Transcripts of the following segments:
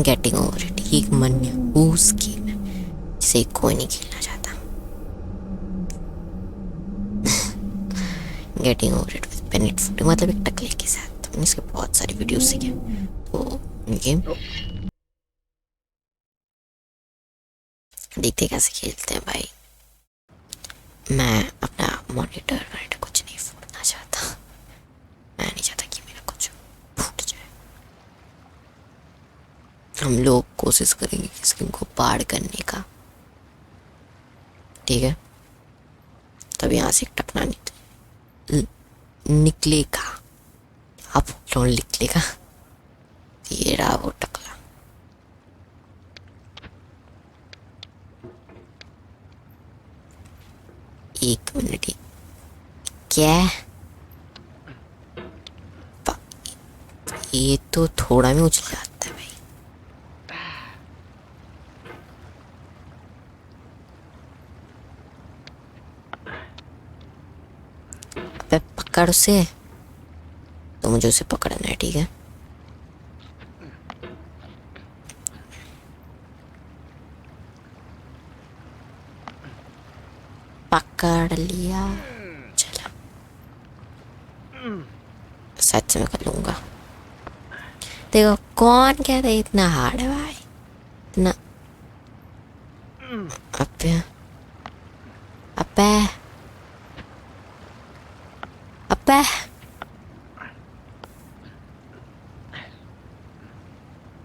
Getting over it एक मनहूस game है जिसे कोई नहीं खेलना चाहता। Getting over it with peanut food मतलब एक टकले के साथ। मैंने इसके बहुत सारी वीडियोस देखे तो गेम देखते कैसे खेलते हैं भाई। मैं अपना मॉनिटर कुछ नहीं फोड़ना चाहता। मैं नहीं चाहता कि मेरा कुछ फूट जाए। हम लोग कोशिश करेंगे कि इस गेम को पार करने का, ठीक है। तब यहाँ से एक टकना निकलेगा। आप लोग निकलेगा। ये रहा वो टकला। एक मिनट क्या ये तो थोड़ा में उछल जाता है भाई। अबे पकड़ उसे। तो मुझे उसे पकड़ना है, ठीक है। पकड़ लिया। चला सच में कर लूंगा। देखो कौन कहता है इतना हार्ड है भाई, इतना। अबे अबे अबे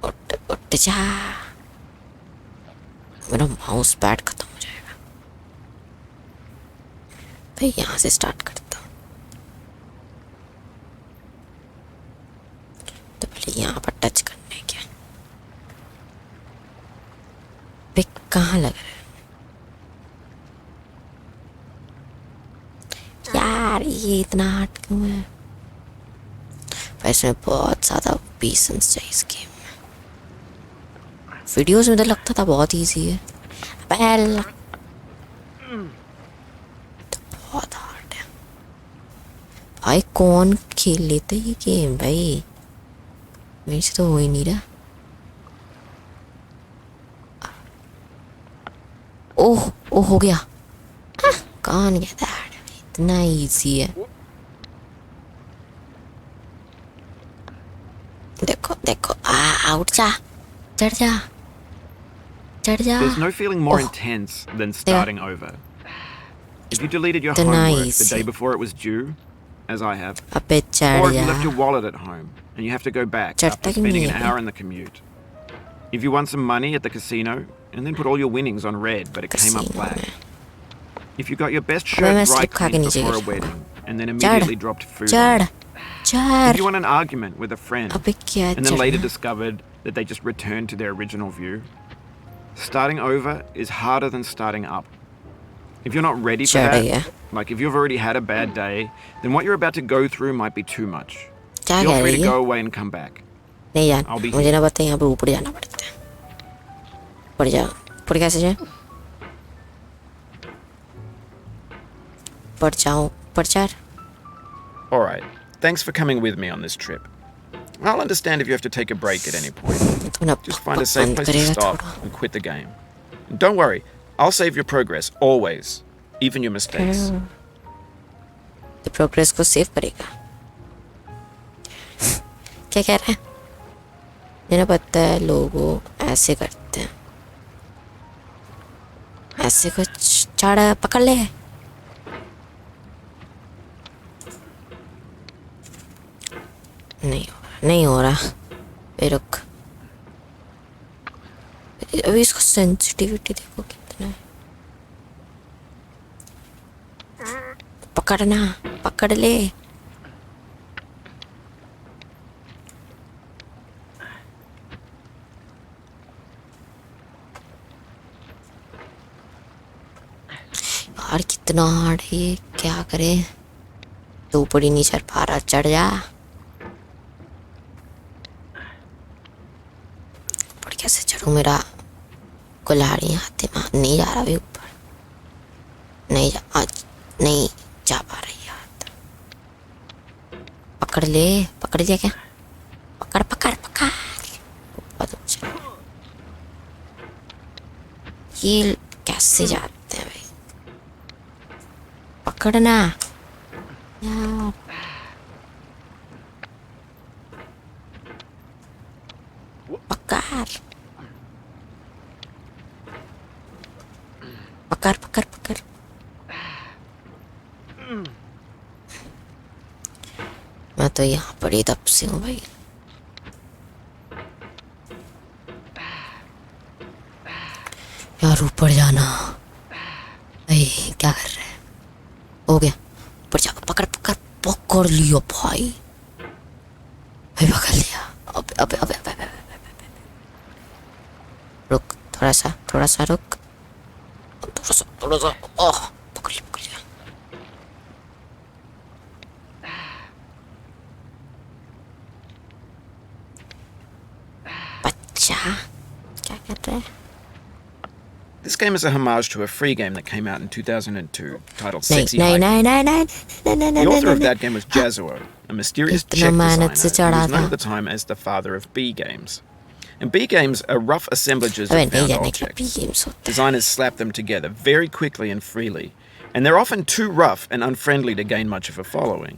उठ उठ जा। मेरा माउस पैड खत्म हो जाएगा भाई। यहाँ से स्टार्ट करता हूँ। तो पहले यहाँ पर टच करने क्या। भाई कहाँ लग रहा है यार, ये इतना हार्ड क्यों है भाई। इसमें बहुत ज़्यादा पेशेंस चाहिए इस गेम में। वीडियोस में तो लगता था बहुत इजी है, पहले तो बहुत हार्ड है भाई। कौन खेल लेता है ये गेम भाई। मेरे से तो हो ही नहीं रहा। ओह ओह हो गया। कौन कहता है इतना इजी है। देखो देखो आउट जा। चढ़ जा चढ़ जा। There's no feeling more intense than starting over. If you deleted your homework the day before it was due, as I have, अबे चढ़ or if you जा। left your wallet at home and you have to go back चढ़ता after क्यों spending नहीं an है? hour in the commute. If you won some money at the casino and then put all your winnings on red but it came up Casino black. में। If you got your best मैं shirt dry slip खा के cleaned नीचे before a गिरा। wedding and then immediately dropped food on चढ़ it. चढ़। If you won an argument with a friend अबे क्या and then later चढ़ना? discovered that they just returned to their original view. Starting over is harder than starting up. If you're not ready for that, like if you've already had a bad day, then what you're about to go through might be too much. Feel free to go away and come back. नहीं यार, I'll be मुझे here. ना पता, यहाँ पर ऊपर जाना पड़ता है। ऊपर जा। ऊपर कैसे जाए? ऊपर जाओ, ऊपर चढ़। All right. Thanks for coming with me on this trip. I'll understand if you have to take a break at any point. Just find a safe place to stop and quit the game. And don't worry, I'll save your progress, always. Even your mistakes. तो progress को save करेगा। क्या कह रहा है? मेरा पता है लोगों ऐसे करते हैं। ऐसे कुछ चढ़ पकड़ ले। नहीं हो रहा। रुक। अभी इसको सेंसिटिविटी देखो कितना है। पकड़ना, पकड़ ले। यार कितना हार्ड है ये, क्या करे। तो ऊपर ही नहीं चढ़ पा रहा। चढ़ जा। ऊपर कैसे चढ़ूं? मेरा कुल्हाड़ी हाथ में नहीं जा रहा भी ऊपर। नहीं जा, आज नहीं जा पा रही हाथ। पकड़ ले। पकड़ लिया क्या? पकड़ पकड़ पकड़। बहुत अच्छा। ये कैसे जाते हैं भाई? पकड़ना यार। पकड़ पकड़ पकड़ पकड़। मैं तो यहाँ पर ही तब से हूँ भाई। यार ऊपर जाना। भाई क्या कर रहे हैं? हो गया, ऊपर जा। पकड़ पकड़ पकड़ लियो भाई। भाई पकड़ लिया। अबे अबे अबे अबे अबे, अबे, अबे। रुक, थोड़ा सा रुक। थोड़ा सा। ओह, पकड़ लिया पकड़ लिया। बच्चा क्या कर रहे हैं? This game is a homage to a free game that came out in 2002 titled नहीं Sexy नहीं Hiking. नहीं नहीं नहीं नहीं The author नहीं of that game was Jazuo, a mysterious इतना Czech मेहनत से designer who चढ़ा was known था। at the time as the father of B games. And B games are rough assemblages अबे of नहीं found जाने का भी objects. गेम्स होता है। Designers slap them together very quickly and freely, and they're often too rough and unfriendly to gain much of a following.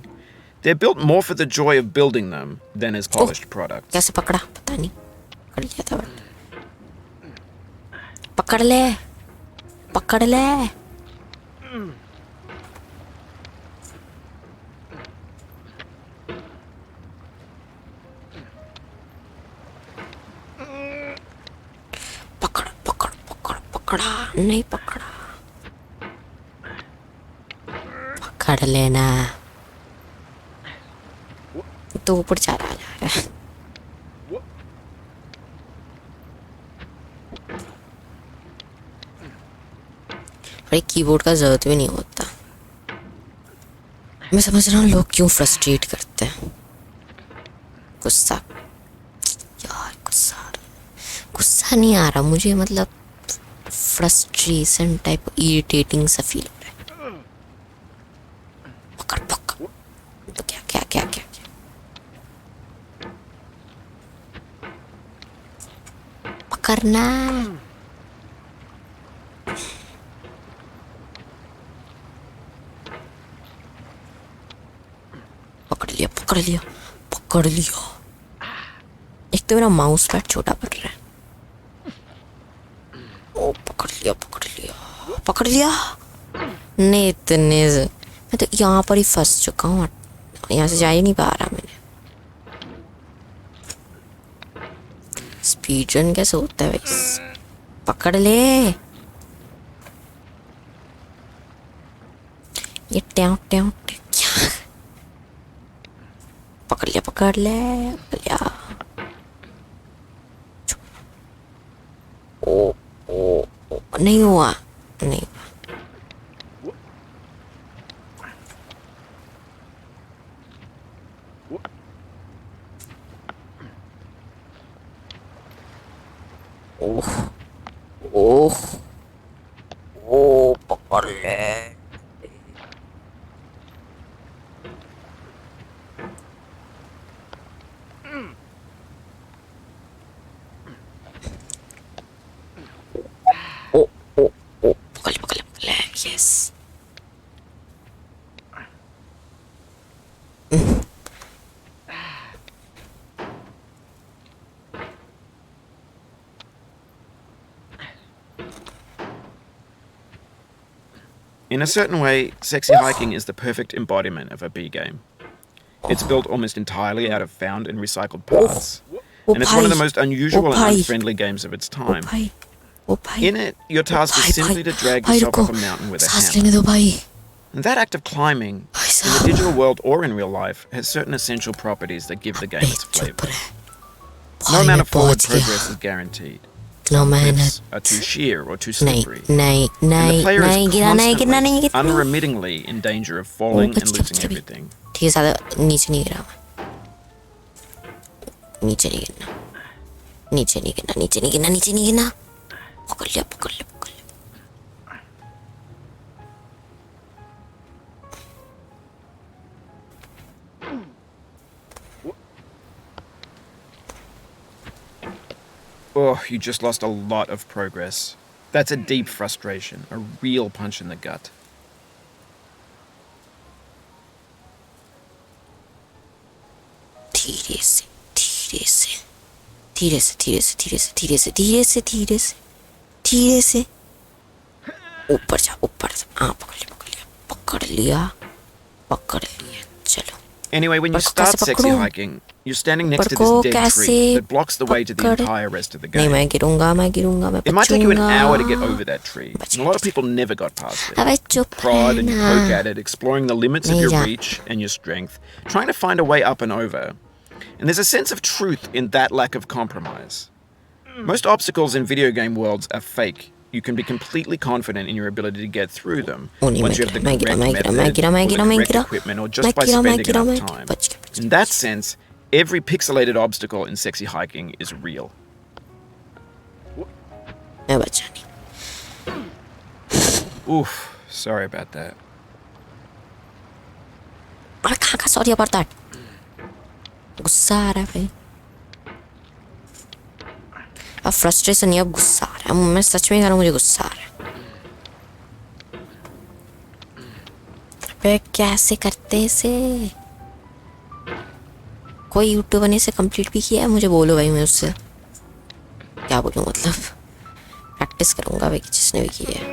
They're built more for the joy of building them than as polished products. कैसे पकड़ा पता नहीं, पकड़ लिया था but. पकड़ ले पकड़ ले। पकड़ पकड़ पकड़ पकड़ा नहीं पकड़ा। पकड़ लेना। तो ऊपर जा रहा है। भाई कीबोर्ड का जरूरत भी नहीं होता। मैं समझ रहा हूँ लोग क्यों फ्रस्ट्रेट करते हैं। गुस्सा यार, गुस्सा नहीं आ रहा मुझे, मतलब फ्रस्ट्रेशन टाइप इरिटेटिंग सा फील हो रहा है। पकड़ पकड़। तो क्या क्या क्या क्या क्या पकड़ना। पकड़ लिया पकड़ लिया पकड़ लिया। एक तो मेरा माउस पैड छोटा पड़ रहा है। ओ पकड़ लिया पकड़ लिया पकड़ लिया। नहीं इतने मैं तो यहाँ पर ही फंस चुका हूँ। यहाँ से जा ही नहीं पा रहा मैंने। स्पीड रन कैसे होता है भाई? पकड़ ले। ये ट्याव ट्याव क्या? पकड़ लिया पकड़ लिया। ओ ओ ओ नहीं हुआ नहीं हुआ। ओह ओह ओ पकड़ ले। पकड़ ले yes. In a certain way, Sexy Hiking is the perfect embodiment of a B game. It's built almost entirely out of found and recycled parts, and it's one of the most unusual and unfriendly games of its time. In it, your task is simply to drag yourself up a mountain with a hammer. And that act of climbing, in the digital world or in real life, has certain essential properties that give the game its flavor. No amount of forward progress is guaranteed. Some cliffs are too sheer or too slippery. And the player is constantly, unremittingly in danger of falling and losing everything. ठीक है, ज़्यादा नीचे नहीं गिरा मैं। नीचे नहीं गिरना, नीचे नहीं गिरना, नीचे नहीं गिरना, नीचे नहीं गिरना। पकड़ लिया पकड़ लिया पकड़ लिया। Oh, you just lost a lot of progress. That's a deep frustration, a real punch in the gut. धीरे से धीरे से धीरे से धीरे से धीरे से धीरे से धीरे से धीरे से धीरे से ऊपर जा ऊपर। हाँ पकड़ लिया चलो। Anyway, when you start sexy hiking, you're standing next to this dead tree that blocks the way to the entire rest of the game. नहीं मैं गिरूंगा It might take you an hour to get over that tree. And a lot of people never got past it. अबे चुप Pride and you रहना। poke at it, exploring the limits of your reach and your strength, trying to find a way up and over. And there's a sense of truth in that lack of compromise. Most obstacles in video game worlds are fake. You can be completely confident in your ability to get through them once you have the correct method, or the correct equipment, or just by spending enough time. In that sense, every pixelated obstacle in sexy hiking is real. Oof, sorry about that. Sorry about that. गुस्सा आ रहा है भाई। अब frustration नहीं, अब गुस्सा आ रहा है। मैं सच में कह रहा हूँ, मुझे गुस्सा आ रहा है। पे कैसे करते इसे? कोई यूट्यूबर ने इसे कंप्लीट भी किया है? मुझे बोलो भाई, मैं उससे क्या बोलूँ, मतलब प्रैक्टिस करूँगा भाई जिसने भी किया है।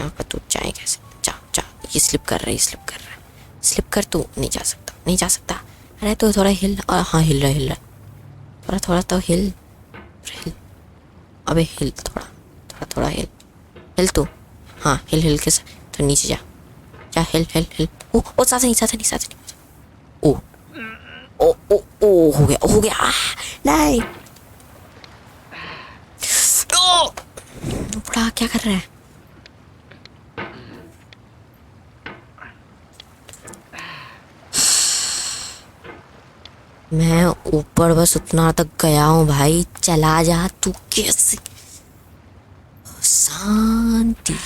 यहाँ पर तू जाए कैसे? जा ये स्लिप कर रहा है स्लिप कर। तू नहीं जा सकता। अरे तो थोड़ा हिल। हाँ हिल रहा थोड़ा तो हिल। अबे हिल थोड़ा हिल तू। हाँ हिल के तो नीचे जा हिल। ओ साथ नहीं। ओ हो गया नहीं। बड़ा क्या कर रहा है? मैं ऊपर बस उतना तक गया हूँ भाई, चला जा तू। कैसे? Shanti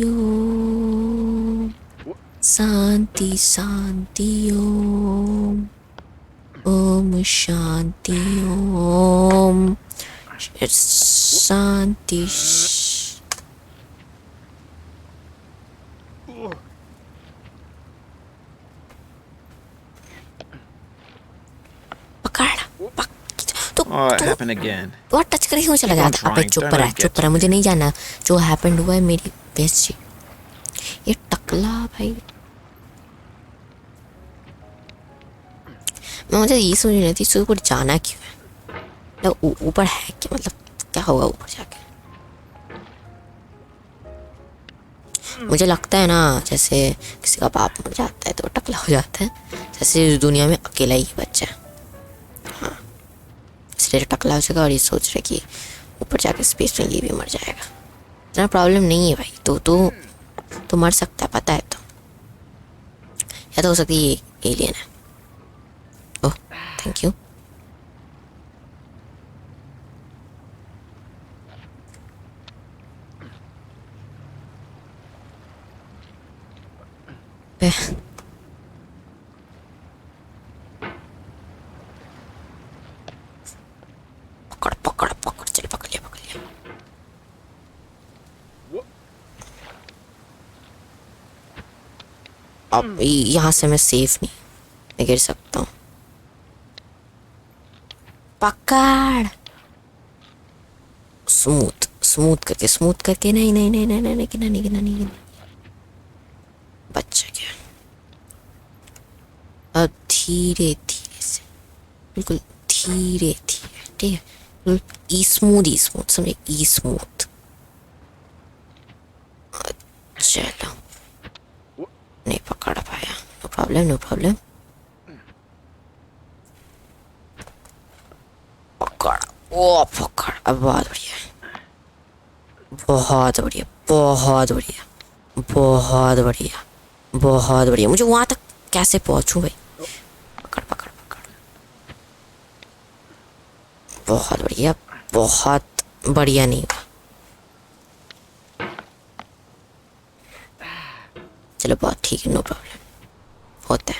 Om Shanti Om Shanti. It happened again. वो टच कर ही चला जाता। अबे चुप रहा, मुझे नहीं जाना। जो हैपेंड हुआ है मेरी बेस्ट। ये टकला भाई, मुझे ये समझ नहीं आती इसको ऊपर जाना क्यों है। मतलब ऊपर है क्या? मतलब क्या होगा ऊपर जाके? मुझे लगता है ना, जैसे किसी का बाप मर जाता है तो टकला हो जाता है, जैसे इस दुनिया में अकेला ही बच्चा है। हाँ इसलिए टकला हो जाएगा और ये सोच रहे कि ऊपर जाके स्पेस में ये भी मर जाएगा। इतना प्रॉब्लम नहीं है भाई। तो मर सकता है, पता है। तो या तो हो सकती है ये एलियन है। Oh thank you. पकड़ चल पकड़ लिया। अब यहाँ से मैं सेफ नहीं, मैं गिर सकता हूँ। पकड़ स्मूथ करके नहीं बच्चा क्या। अब धीरे से, बिल्कुल धीरे ठीक है, बिल्कुल स्मूथ समझे, स्मूथ। चलो नहीं पकड़ पाया, नो प्रॉब्लम। पकड़ अब बहुत बढ़िया। मुझे वहां तक कैसे पहुंचूं भाई? पकड़ बहुत बढ़िया नहीं हुआ। चलो बहुत ठीक है, नो प्रॉब्लम, होता है।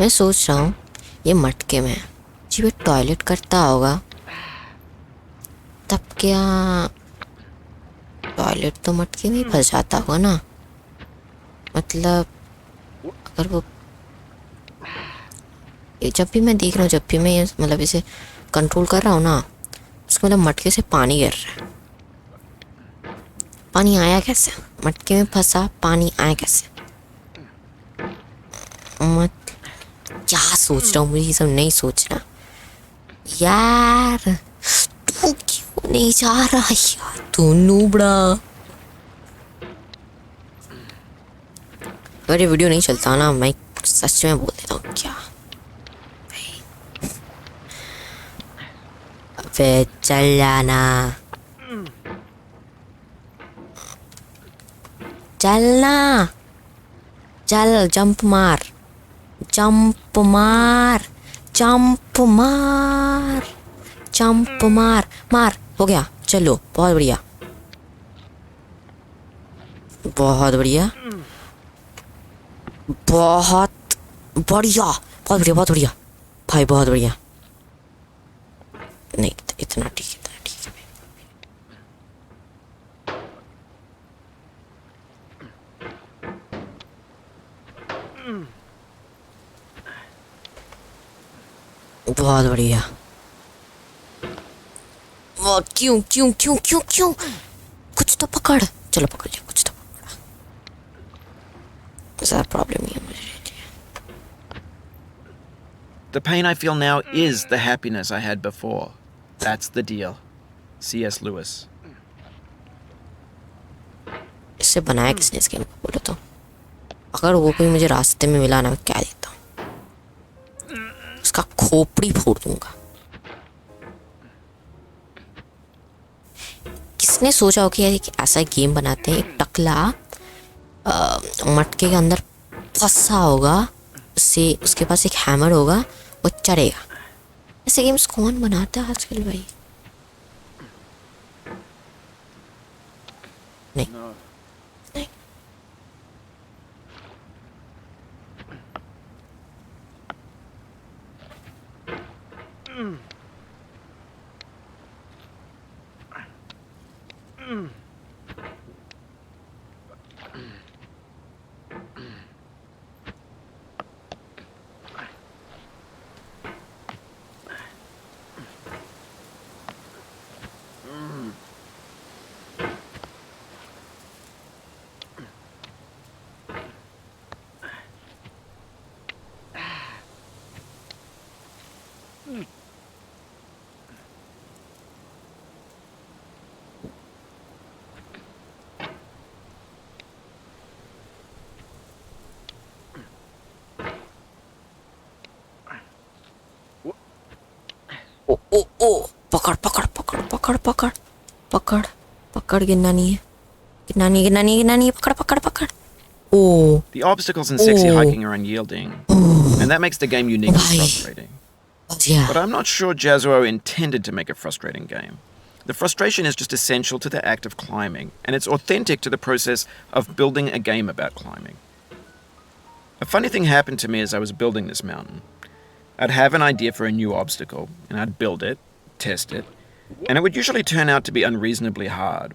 मैं सोच रहा हूँ ये मटके में जी वो टॉयलेट करता होगा तब क्या टॉयलेट तो मटके में ही फंस जाता होगा ना। मतलब अगर वो जब भी मैं देख रहा हूँ, जब भी मैं मतलब इसे कंट्रोल कर रहा हूँ ना, उसका मतलब मटके से पानी गिर रहा है। पानी आया कैसे? मटके में फंसा, पानी आया कैसे? मत क्या सोच रहा हूँ, मुझे ये सब नहीं सोचना यार। तू क्यों नहीं जा रहा यार, तू नूबड़ा। अगर ये वीडियो नहीं चलता ना, मैं सच में बोल देता हूँ क्या। अबे चल जाना, चलना, चल जंप मार, जंप मार, जंप मार, जंप मार, मार। हो गया, चलो बहुत बढ़िया, बहुत बढ़िया, बहुत बढ़िया, बहुत बढ़िया, बहुत बढ़िया भाई, बहुत बढ़िया। नहीं इतना ठीक है, इतना ठीक है। बहुत बढ़िया। वो क्यों क्यों क्यों क्यों क्यों? कुछ तो पकड़, चलो पकड़ लिया, कुछ तो पकड़ा। ज़्यादा प्रॉब्लम नहीं है मुझे। The pain I feel now is the happiness I had before. That's the deal. C.S. Lewis. इससे बनाया किसने इस गेम को, बोलो तो। अगर वो कोई मुझे रास्ते में मिला ना, मैं क्या देता हूँ, उसका खोपड़ी फोड़ दूंगा। किसने सोचा हो कि यार एक ऐसा गेम बनाते हैं, एक टकला मटके के अंदर फंसा होगा, उससे उसके पास एक हैमर होगा, वो चढ़ेगा। ऐसे गेम्स कौन बनाता है आजकल भाई? नहीं नहीं। ओ ओ ओ, पकड़ पकड़ पकड़ पकड़ पकड़ पकड़ पकड़, गिरना नहीं है, गिरना नहीं, गिरना नहीं, गिरना नहीं है, पकड़ पकड़ पकड़। ओ The obstacles in sexy hiking are unyielding, and that makes the game uniquely frustrating. yeah. But I'm not sure Jazuo intended to make a frustrating game. The frustration is just essential to the act of climbing, and it's authentic to the process of building a game about climbing. A funny thing happened to me as I was building this mountain. I'd have an idea for a new obstacle, and I'd build it, test it, and it would usually turn out to be unreasonably hard.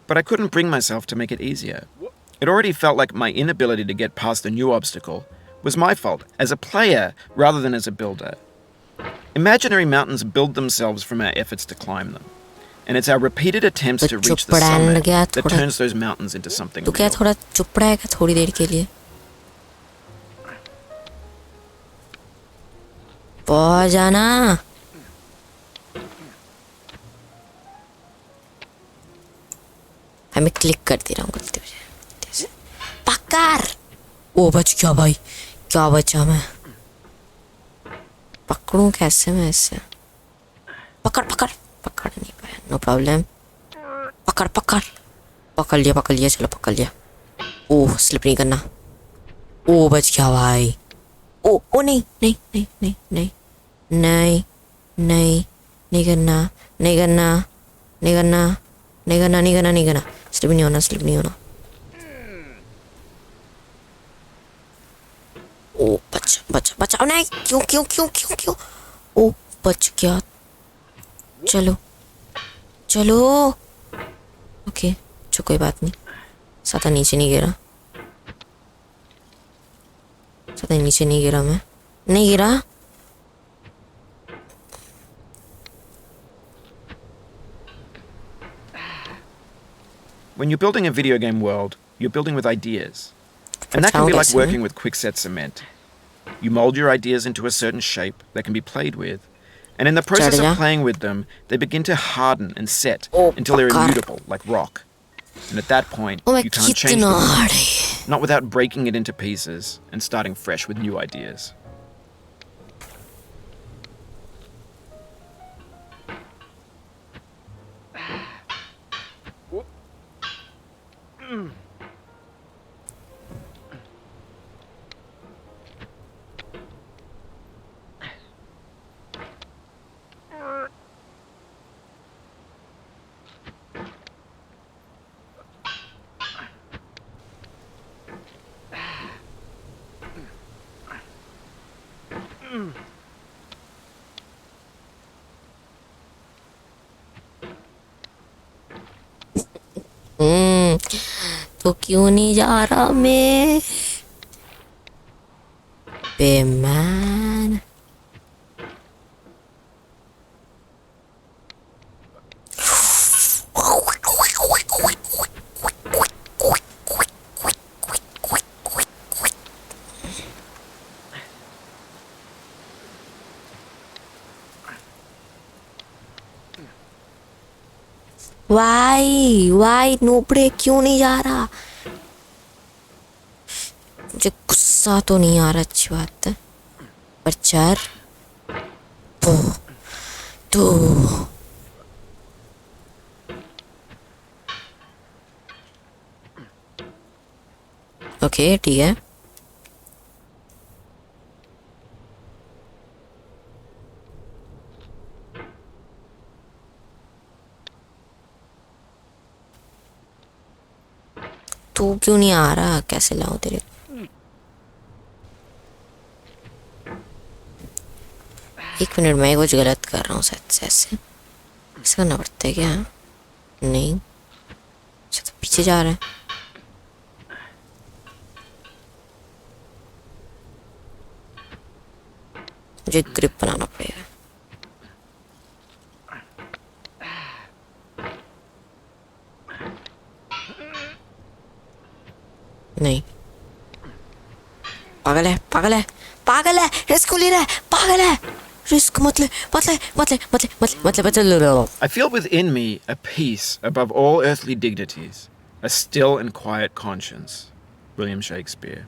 But I couldn't bring myself to make it easier. It already felt like my inability to get past the new obstacle was my fault as a player rather than as a builder. Imaginary mountains build themselves from our efforts to climb them. And it's our repeated attempts to reach the summit that turns those mountains into something real. तो क्या थोड़ा चुप रहेगा थोड़ी देर के लिए? पहुंच जाना। हमें क्लिक कर दे रहा हूँ गलती से। पकड़। ओ बच गया भाई, क्या बचा मैं? पकड़ूं कैसे मैं इससे? पकड़ पकड़ पकड़ नहीं पाया, नो प्रॉब्लम। पकड़ पकड़ पकड़ लिया, चलो पकड़ लिया। ओह स्लिप नहीं करना। ओ बच गया भाई। ओ ओ नहीं नहीं नहीं नहीं नहीं नहीं नहीं नहीं करना, नहीं करना, नहीं करना, नहीं करना, नहीं करना, नहीं करना। स्लिप नहीं होना, स्लिप नहीं होना। ओ बच बचाओ नहीं, क्यों क्यों क्यों क्यों क्यों? ओ बच गया। चलो चलो। ओके चलो कोई बात नहीं, ज़्यादा नीचे नहीं गिरा, ज़्यादा नीचे नहीं गिरा, मैं नहीं गिरा। When you're building a video game world, you're building with ideas. And that can be like working with quickset cement. You mold your ideas into a certain shape that can be played with, and in the process of playing with them, they begin to harden and set until they're immutable, like rock. And at that point, you can't change them, not without breaking it into pieces and starting fresh with new ideas. तो क्यों नहीं जा रहा मैं बेमैन? Y नोबड़े क्यों नहीं जा रहा? मुझे गुस्सा तो नहीं आ रहा, अच्छी बात है, पर चार तो ओके ठीक है। तू क्यों नहीं आ रहा? कैसे लाऊं तेरे? एक मिनट, मैं कुछ गलत कर रहा हूँ शायद से। ऐसे करना पड़ता है क्या? नहीं, अच्छा तो पीछे जा रहा है। मुझे ग्रिप बनाना पड़ेगा। नहीं, पागल है पागल है पागल है, रिस्क ले रहा है, पागल है, रिस्क मतलब I feel within me a peace above all earthly dignities, a still and quiet conscience. William Shakespeare.